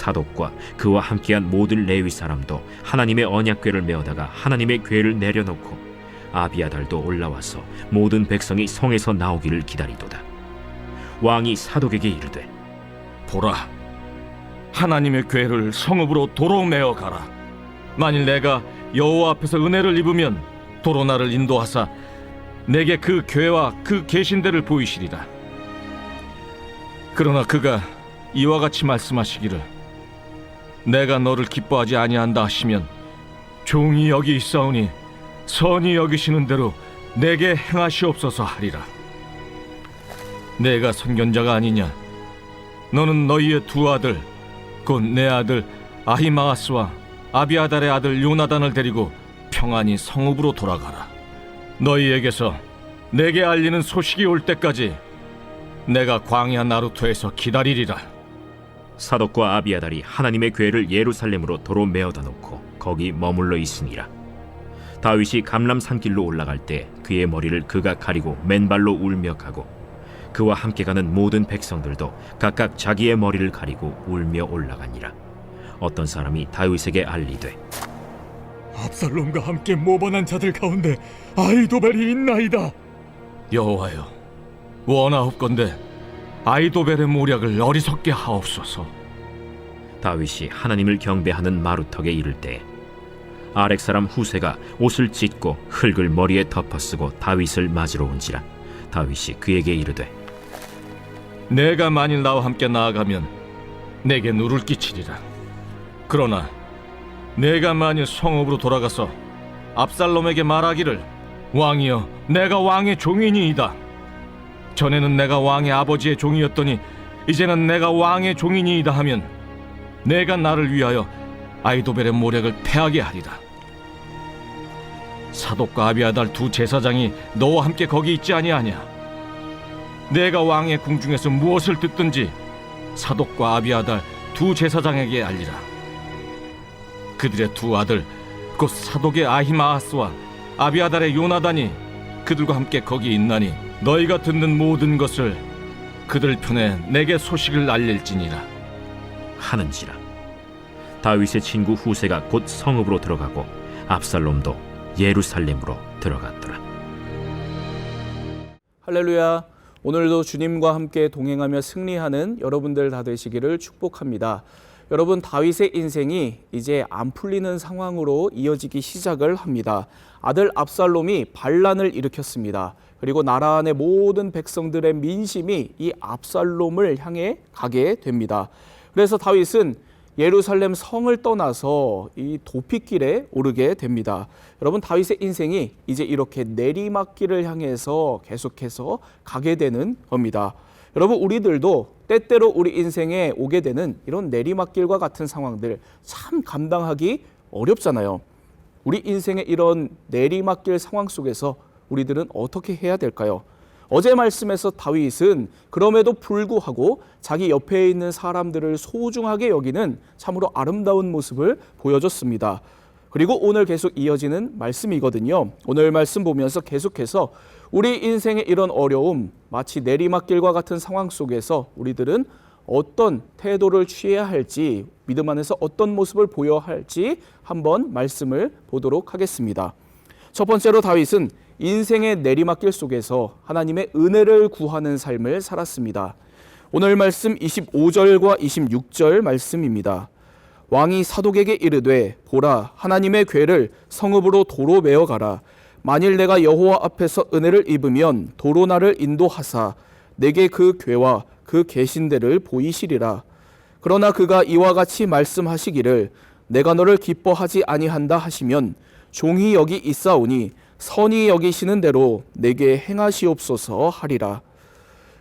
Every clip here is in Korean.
사독과 그와 함께한 모든 레위 사람도 하나님의 언약궤를 메어다가 하나님의 궤를 내려놓고 아비아달도 올라와서 모든 백성이 성에서 나오기를 기다리도다. 왕이 사독에게 이르되, 보라, 하나님의 궤를 성읍으로 도로 메어 가라. 만일 내가 여호와 앞에서 은혜를 입으면 도로 나를 인도하사 내게 그 궤와 그 계신대를 보이시리라. 그러나 그가 이와 같이 말씀하시기를, 내가 너를 기뻐하지 아니한다 하시면 종이 여기 있사오니 선히 여기시는 대로 내게 행하시옵소서 하리라. 내가 선견자가 아니냐? 너는 너희의 두 아들, 곧 내 아들 아히마아스와 아비아달의 아들 요나단을 데리고 평안히 성읍으로 돌아가라. 너희에게서 내게 알리는 소식이 올 때까지 내가 광야 나루토에서 기다리리라. 사독과 아비아달이 하나님의 궤를 예루살렘으로 도로 메어다 놓고 거기 머물러 있으니라. 다윗이 감람 산길로 올라갈 때 그의 머리를 그가 가리고 맨발로 울며 가고 그와 함께 가는 모든 백성들도 각각 자기의 머리를 가리고 울며 올라가니라. 어떤 사람이 다윗에게 알리되, 압살롬과 함께 모반한 자들 가운데 아히도벨이 있나이다. 여호와여, 원하옵건대 아히도벨의 모략을 어리석게 하옵소서. 다윗이 하나님을 경배하는 마루턱에 이를 때 아렉 사람 후세가 옷을 찢고 흙을 머리에 덮어쓰고 다윗을 맞으러 온지라. 다윗이 그에게 이르되, 내가 만일 나와 함께 나아가면 내게 누를 끼치리라. 그러나 내가 만일 성읍으로 돌아가서 압살롬에게 말하기를, 왕이여, 내가 왕의 종이니이다. 전에는 내가 왕의 아버지의 종이었더니 이제는 내가 왕의 종이니이다 하면 내가 나를 위하여 아히도벨의 모략을 패하게 하리라. 사독과 아비아달 두 제사장이 너와 함께 거기 있지 아니하냐? 내가 왕의 궁중에서 무엇을 듣든지 사독과 아비아달 두 제사장에게 알리라. 그들의 두 아들, 곧 사독의 아히마아스와 아비아달의 요나단이 그들과 함께 거기 있나니 너희가 듣는 모든 것을 그들 편에 내게 소식을 알릴지니라 하는지라. 다윗의 친구 후세가 곧 성읍으로 들어가고 압살롬도 예루살렘으로 들어갔더라. 할렐루야. 오늘도 주님과 함께 동행하며 승리하는 여러분들 다 되시기를 축복합니다. 여러분, 다윗의 인생이 이제 안 풀리는 상황으로 이어지기 시작을 합니다. 아들 압살롬이 반란을 일으켰습니다. 그리고 나라 안의 모든 백성들의 민심이 이 압살롬을 향해 가게 됩니다. 그래서 다윗은 예루살렘 성을 떠나서 이 도피길에 오르게 됩니다. 여러분, 다윗의 인생이 이제 이렇게 내리막길을 향해서 계속해서 가게 되는 겁니다. 여러분, 우리들도 때때로 우리 인생에 오게 되는 이런 내리막길과 같은 상황들 참 감당하기 어렵잖아요. 우리 인생의 이런 내리막길 상황 속에서 우리들은 어떻게 해야 될까요? 어제 말씀에서 다윗은 그럼에도 불구하고 자기 옆에 있는 사람들을 소중하게 여기는 참으로 아름다운 모습을 보여줬습니다. 그리고 오늘 계속 이어지는 말씀이거든요. 오늘 말씀 보면서 계속해서 우리 인생의 이런 어려움, 마치 내리막길과 같은 상황 속에서 우리들은 어떤 태도를 취해야 할지, 믿음 안에서 어떤 모습을 보여야 할지 한번 말씀을 보도록 하겠습니다. 첫 번째로 다윗은 인생의 내리막길 속에서 하나님의 은혜를 구하는 삶을 살았습니다. 오늘 말씀 25절과 26절 말씀입니다. 왕이 사독에게 이르되, 보라, 하나님의 궤를 성읍으로 도로 메어 가라. 만일 내가 여호와 앞에서 은혜를 입으면 도로 나를 인도하사 내게 그 궤와 그 계신대를 보이시리라. 그러나 그가 이와 같이 말씀하시기를, 내가 너를 기뻐하지 아니한다 하시면 종이 여기 있사오니 선히 여기시는 대로 내게 행하시옵소서 하리라.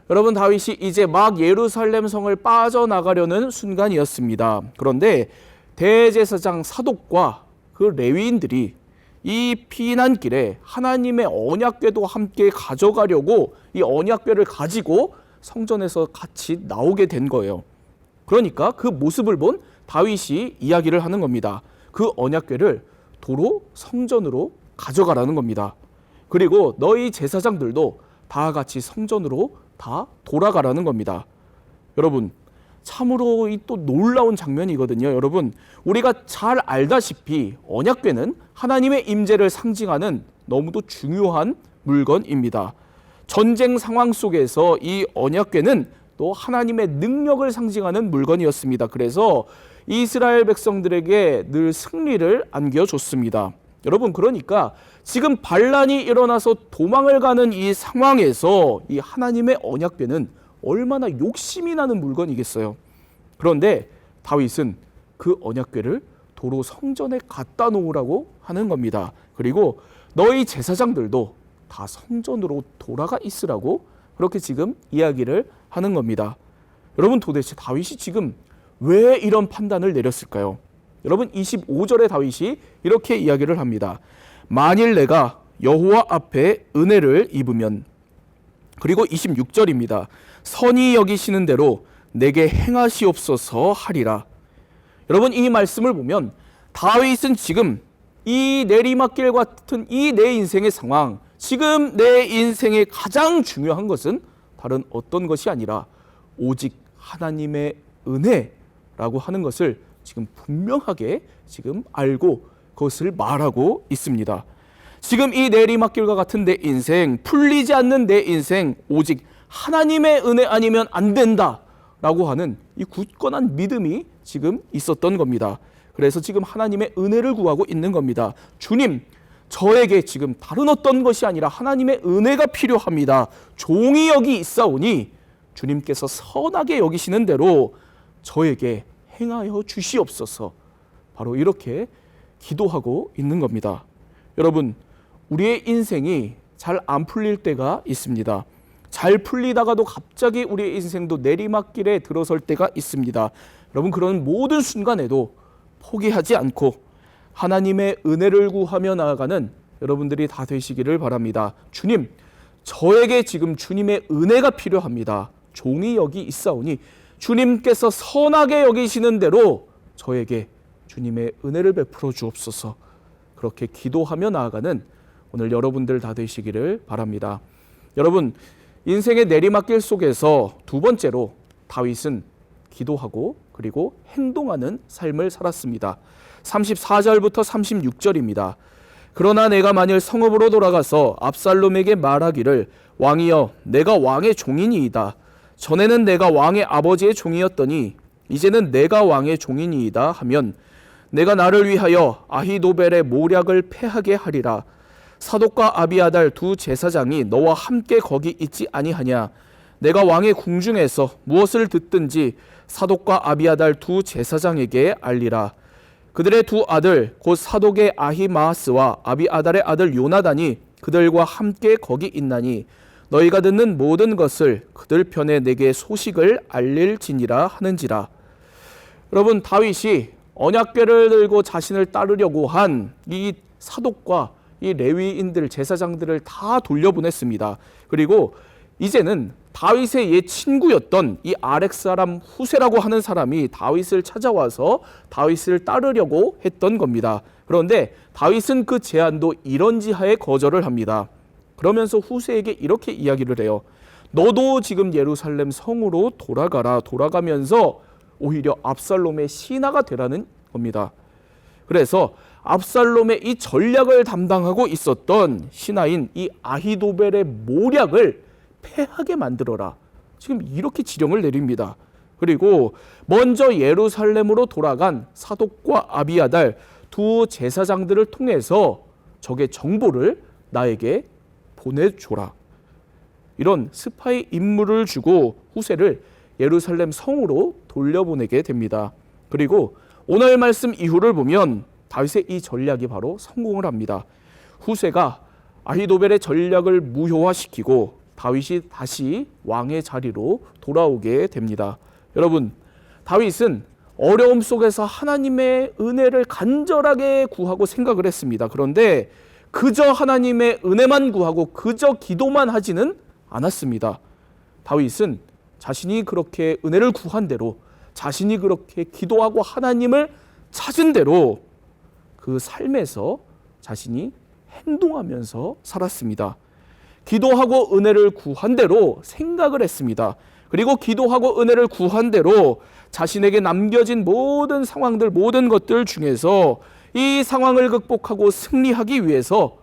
여러분, 다윗이 이제 막 예루살렘 성을 빠져나가려는 순간이었습니다. 그런데 대제사장 사독과 그 레위인들이 이 피난길에 하나님의 언약궤도 함께 가져가려고 이 언약궤를 가지고 성전에서 같이 나오게 된 거예요. 그러니까 그 모습을 본 다윗이 이야기를 하는 겁니다. 그 언약궤를 도로 성전으로 가져가라는 겁니다. 그리고 너희 제사장들도 다 같이 성전으로 다 돌아가라는 겁니다. 여러분, 참으로 이 또 놀라운 장면이거든요. 여러분, 우리가 잘 알다시피 언약궤는 하나님의 임재를 상징하는 너무도 중요한 물건입니다. 전쟁 상황 속에서 이 언약궤는 또 하나님의 능력을 상징하는 물건이었습니다. 그래서 이스라엘 백성들에게 늘 승리를 안겨줬습니다. 여러분, 그러니까 지금 반란이 일어나서 도망을 가는 이 상황에서 이 하나님의 언약궤는 얼마나 욕심이 나는 물건이겠어요. 그런데 다윗은 그 언약궤를 도로 성전에 갖다 놓으라고 하는 겁니다. 그리고 너희 제사장들도 다 성전으로 돌아가 있으라고 그렇게 지금 이야기를 하는 겁니다. 여러분, 도대체 다윗이 지금 왜 이런 판단을 내렸을까요? 여러분, 25절에 다윗이 이렇게 이야기를 합니다. 만일 내가 여호와 앞에 은혜를 입으면, 그리고 26절입니다. 선히 여기시는 대로 내게 행하시옵소서 하리라. 여러분, 이 말씀을 보면 다윗은 지금 이 내리막길 같은 이 내 인생의 상황, 지금 내 인생의 가장 중요한 것은 다른 어떤 것이 아니라 오직 하나님의 은혜라고 하는 것을 지금 분명하게 지금 알고 그것을 말하고 있습니다. 지금 이 내리막길과 같은 내 인생, 풀리지 않는 내 인생, 오직 하나님의 은혜 아니면 안 된다라고 하는 이 굳건한 믿음이 지금 있었던 겁니다. 그래서 지금 하나님의 은혜를 구하고 있는 겁니다. 주님, 저에게 지금 다른 어떤 것이 아니라 하나님의 은혜가 필요합니다. 종이 여기 있사오니 주님께서 선하게 여기시는 대로 저에게 행하여 주시옵소서. 바로 이렇게 기도하고 있는 겁니다. 여러분, 우리의 인생이 잘 안 풀릴 때가 있습니다. 잘 풀리다가도 갑자기 우리의 인생도 내리막길에 들어설 때가 있습니다. 여러분, 그런 모든 순간에도 포기하지 않고 하나님의 은혜를 구하며 나아가는 여러분들이 다 되시기를 바랍니다. 주님, 저에게 지금 주님의 은혜가 필요합니다. 종이 여기 있사오니 주님께서 선하게 여기시는 대로 저에게 주님의 은혜를 베풀어 주옵소서. 그렇게 기도하며 나아가는 오늘 여러분들 다 되시기를 바랍니다. 여러분, 인생의 내리막길 속에서 두 번째로 다윗은 기도하고 그리고 행동하는 삶을 살았습니다. 34절부터 36절입니다. 그러나 내가 만일 성읍으로 돌아가서 압살롬에게 말하기를 왕이여 내가 왕의 종이니이다. 전에는 내가 왕의 아버지의 종이었더니 이제는 내가 왕의 종이니이다 하면 내가 나를 위하여 아히도벨의 모략을 패하게 하리라. 사독과 아비아달 두 제사장이 너와 함께 거기 있지 아니하냐. 내가 왕의 궁중에서 무엇을 듣든지 사독과 아비아달 두 제사장에게 알리라. 그들의 두 아들 곧 사독의 아히마아스와 아비아달의 아들 요나단이 그들과 함께 거기 있나니 너희가 듣는 모든 것을 그들 편에 내게 소식을 알릴지니라 하는지라. 여러분, 다윗이 언약궤를 들고 자신을 따르려고 한 이 사독과 이 레위인들 제사장들을 다 돌려보냈습니다. 그리고 이제는 다윗의 옛 친구였던 이 아렉 사람 후세라고 하는 사람이 다윗을 찾아와서 다윗을 따르려고 했던 겁니다. 그런데 다윗은 그 제안도 이런지하에 거절을 합니다. 그러면서 후세에게 이렇게 이야기를 해요. 너도 지금 예루살렘 성으로 돌아가라. 돌아가면서 오히려 압살롬의 신하가 되라는 겁니다. 그래서 압살롬의 이 전략을 담당하고 있었던 신하인 이 아히도벨의 모략을 패하게 만들어라. 지금 이렇게 지령을 내립니다. 그리고 먼저 예루살렘으로 돌아간 사독과 아비아달 두 제사장들을 통해서 적의 정보를 나에게 보내줘라. 이런 스파이 임무를 주고 후세를 예루살렘 성으로 돌려보내게 됩니다. 그리고 오늘 말씀 이후를 보면 다윗의 이 전략이 바로 성공을 합니다. 후세가 아히도벨의 전략을 무효화시키고 다윗이 다시 왕의 자리로 돌아오게 됩니다. 여러분, 다윗은 어려움 속에서 하나님의 은혜를 간절하게 구하고 생각을 했습니다. 그런데 그저 하나님의 은혜만 구하고 그저 기도만 하지는 않았습니다. 다윗은 자신이 그렇게 은혜를 구한 대로, 자신이 그렇게 기도하고 하나님을 찾은 대로 그 삶에서 자신이 행동하면서 살았습니다. 기도하고 은혜를 구한 대로 생각을 했습니다. 그리고 기도하고 은혜를 구한 대로 자신에게 남겨진 모든 상황들, 모든 것들 중에서 이 상황을 극복하고 승리하기 위해서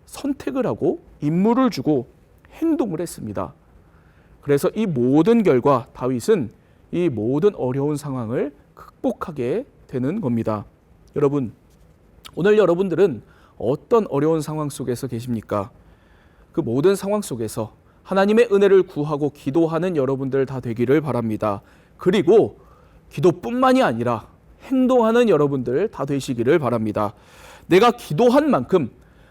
선택을 하고 임무를 주고 행동을 했습니다. 그래서 이 모든 결과 다윗은 이 모든 어려운 상황을 극복하게 되는 겁니다. 여러분, 오늘 여러분들은 어떤 어려운 상황 속에서 계십니까? 그 모든 상황 속에서 하나님의 은혜를 구하고 기도하는 여러분들 다 되기를 바랍니다. 그리고 기도뿐만이 아니라 행동하는 여러분들 다 되시기를 바랍니다. 내가 기도한 만큼,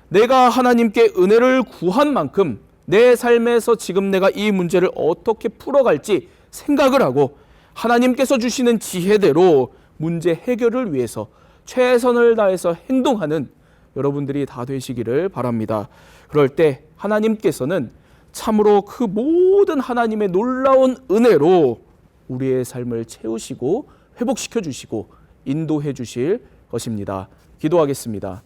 내가 하나님께 은혜를 구한 만큼 내 삶에서 지금 내가 이 문제를 어떻게 풀어갈지 생각을 하고 하나님께서 주시는 지혜대로 문제 해결을 위해서 최선을 다해서 행동하는 여러분들이 다 되시기를 바랍니다. 그럴 때 하나님께서는 참으로 그 모든 하나님의 놀라운 은혜로 우리의 삶을 채우시고 회복시켜 주시고 인도해 주실 것입니다. 기도하겠습니다.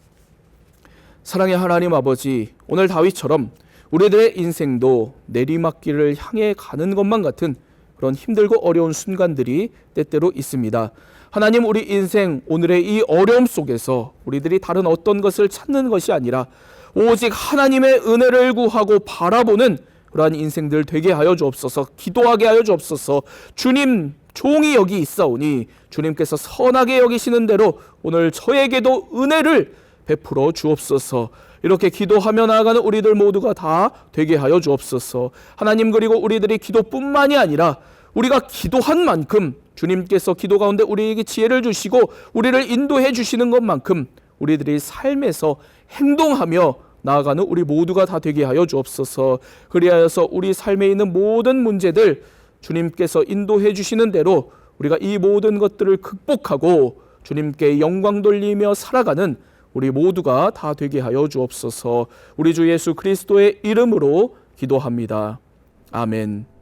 사랑의 하나님 아버지, 오늘 다윗처럼 우리들의 인생도 내리막길을 향해 가는 것만 같은 그런 힘들고 어려운 순간들이 때때로 있습니다. 하나님, 우리 인생 오늘의 이 어려움 속에서 우리들이 다른 어떤 것을 찾는 것이 아니라 오직 하나님의 은혜를 구하고 바라보는 그러한 인생들 되게 하여 주옵소서. 기도하게 하여 주옵소서. 주님, 종이 여기 있사오니 주님께서 선하게 여기시는 대로 오늘 저에게도 은혜를 베풀어 주옵소서. 이렇게 기도하며 나아가는 우리들 모두가 다 되게 하여 주옵소서. 하나님, 그리고 우리들이 기도뿐만이 아니라 우리가 기도한 만큼 주님께서 기도 가운데 우리에게 지혜를 주시고 우리를 인도해 주시는 것만큼 우리들이 삶에서 행동하며 나아가는 우리 모두가 다 되게 하여 주옵소서. 그리하여서 우리 삶에 있는 모든 문제들 주님께서 인도해 주시는 대로 우리가 이 모든 것들을 극복하고 주님께 영광 돌리며 살아가는 우리 모두가 다 되게 하여 주옵소서. 우리 주 예수 그리스도의 이름으로 기도합니다. 아멘.